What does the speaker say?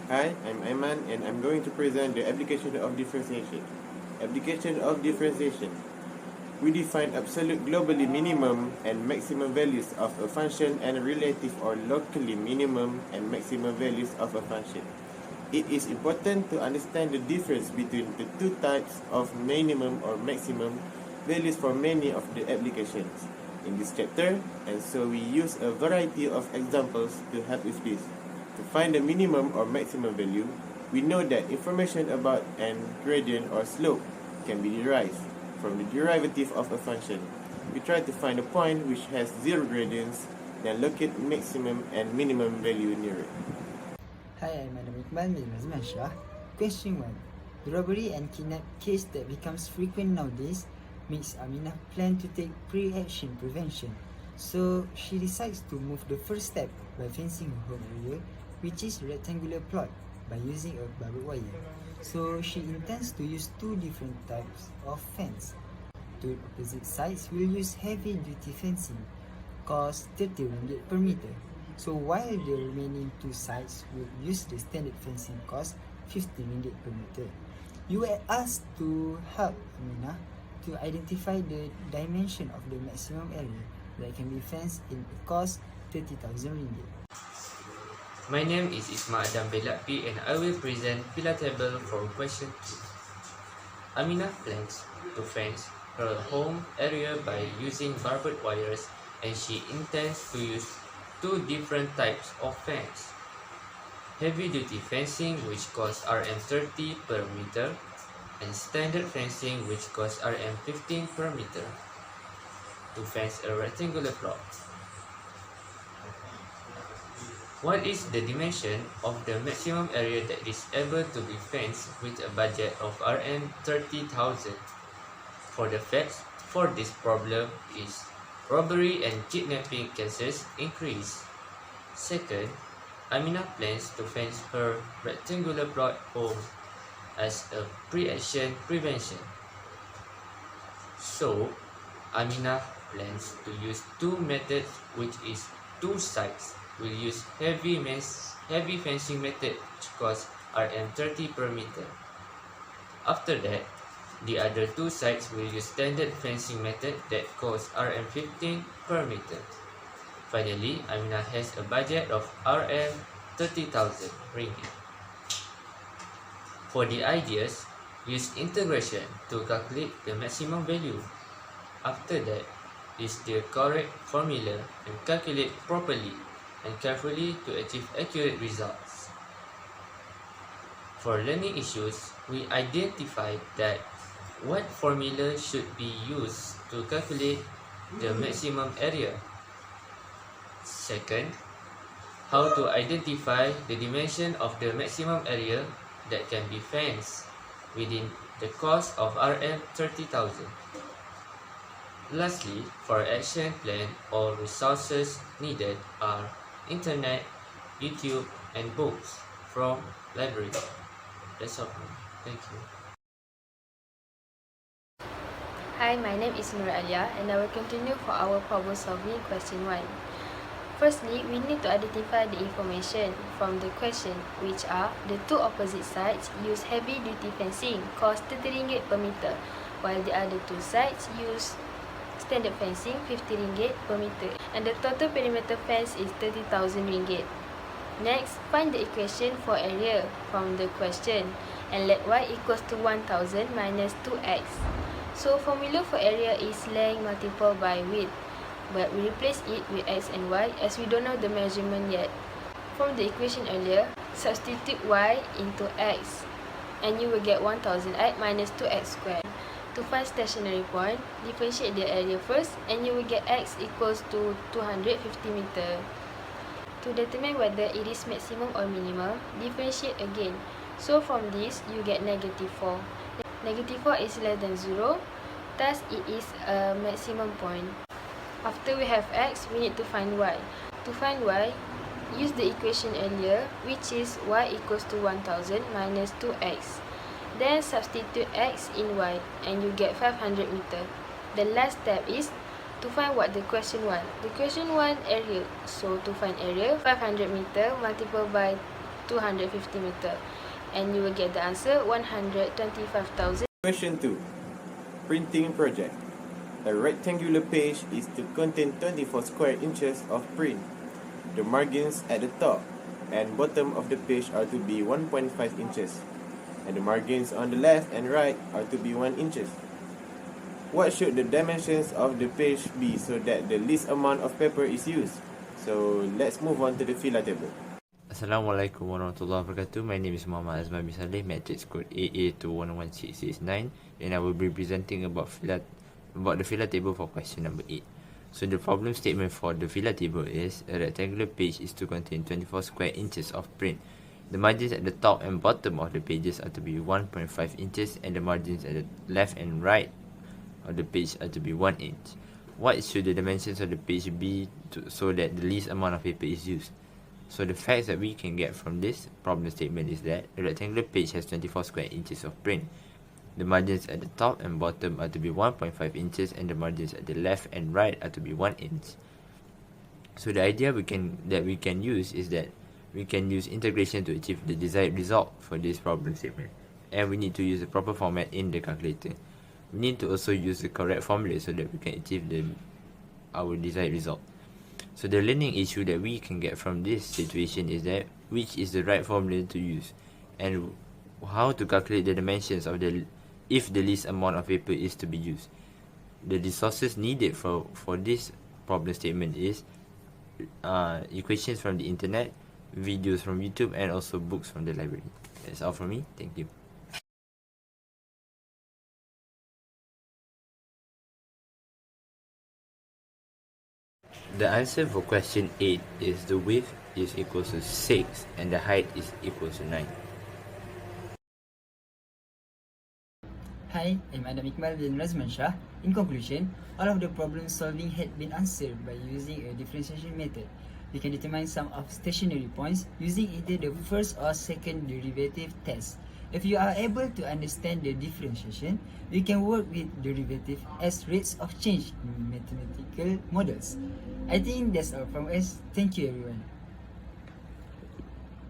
Hi, I'm Aiman and I'm going to present the application of differentiation. Application of differentiation. We define absolute globally minimum and maximum values of a function and relative or locally minimum and maximum values of a function. It is important to understand the difference between the two types of minimum or maximum values for many of the applications in this chapter, and so we use a variety of examples to help with this. To find the minimum or maximum value, we know that information about an gradient or slope can be derived from the derivative of a function. We try to find a point which has zero gradients, then locate maximum and minimum value near it. Hi, I'm Madam Iqbal bin Razman Shah. Question 1. The robbery and kidnap case that becomes frequent nowadays makes Aminah plan to take pre-action prevention. So she decides to move the first step by fencing her home area, which is a rectangular plot, by using a barbed wire. So she intends to use two different types of fence. Two opposite sides will use heavy duty fencing, cost 30 ringgit per meter. So while the remaining two sides will use the standard fencing cost 50 ringgit per meter. You were asked to help Aminah to identify the dimension of the maximum area that can be fenced in a cost 30,000 ringgit. My name is Isma Adam Belakpi and I will present pillar table for question 2. Aminah plans to fence her home area by using barbed wires, and she intends to use two different types of fence. Heavy duty fencing, which costs Rm30 per meter, and standard fencing, which costs Rm15 per meter, to fence a rectangular plot. What is the dimension of the maximum area that is able to be fenced with a budget of Rm30,000? For the facts for this problem is robbery and kidnapping cases increase. Second, Aminah plans to fence her rectangular plot home as a pre-action prevention. So, Aminah plans to use two methods, which is two sides will use heavy fencing method, which costs Rm30 per meter. After that, the other two sides will use standard fencing method that costs Rm15 per meter. Finally, Aminah has a budget of Rm30,000 ringgit. For the ideas, use integration to calculate the maximum value. After that, use the correct formula and calculate properly and carefully to achieve accurate results. For learning issues, we identified that what formula should be used to calculate the maximum area. Second, how to identify the dimension of the maximum area that can be fenced within the cost of Rm30,000. Lastly, for action plan, all resources needed are Internet, YouTube, and books from library. That's all. Thank you. Hi, my name is Nur Alia and I will continue for our problem solving question 1. Firstly, we need to identify the information from the question, which are the two opposite sides use heavy duty fencing, cost 30 ringgit per meter, while the other two sides use standard fencing 50 ringgit per meter, and the total perimeter fence is 30,000 ringgit. Next, find the equation for area from the question and let y equals to 1000 minus 2x. So formula for area is length multiplied by width, but we replace it with x and y as we don't know the measurement yet. From the equation earlier, substitute y into x and you will get 1008 minus 2x squared. To find stationary point, differentiate the area first and you will get x equals to 250 meter. To determine whether it is maximum or minimum, differentiate again. So from this, you get negative 4. Negative 4 is less than 0, thus it is a maximum point. After we have x, we need to find y. To find y, use the equation earlier, which is y equals to 1000 minus 2x. Then substitute x in y and you get 500 meter. The last step is to find what the question want. The question want area. So to find area, 500 meter multiplied by 250 meter. And you will get the answer 125,000. Question 2. Printing project. A rectangular page is to contain 24 square inches of print. The margins at the top and bottom of the page are to be 1.5 inches, and the margins on the left and right are to be 1 inches. What should the dimensions of the page be so that the least amount of paper is used? So let's move on to the fila table. Assalamualaikum warahmatullahi wabarakatuh. My name is Muhammad Azman bin Saleh, matrix code AA211669, and I will be presenting about the fila table for question number 8. So the problem statement for the fila table is a rectangular page is to contain 24 square inches of print. The margins at the top and bottom of the pages are to be 1.5 inches, and the margins at the left and right of the page are to be 1 inch. What should the dimensions of the page be so that the least amount of paper is used? So the facts that we can get from this problem statement is that a rectangular page has 24 square inches of print. The margins at the top and bottom are to be 1.5 inches, and the margins at the left and right are to be 1 inch. So the idea we can use is that we can use integration to achieve the desired result for this problem statement, and we need to use the proper format in the calculator. We need to also use the correct formula so that we can achieve our desired result. So the learning issue that we can get from this situation is that which is the right formula to use, and how to calculate the dimensions of if the least amount of paper is to be used. The resources needed for this problem statement is equations from the internet, videos from YouTube, and also books from the library. That's all from me. Thank you. The answer for question 8 is the width is equal to 6 and the height is equal to 9. Hi, I'm Adam Iqbal bin Razman Shah. In conclusion, all of the problem solving had been answered by using a differentiation method. We can determine sum of stationary points using either the first or second derivative test. If you are able to understand the differentiation, we can work with derivative as rates of change in mathematical models. I think that's all from us. Thank you everyone.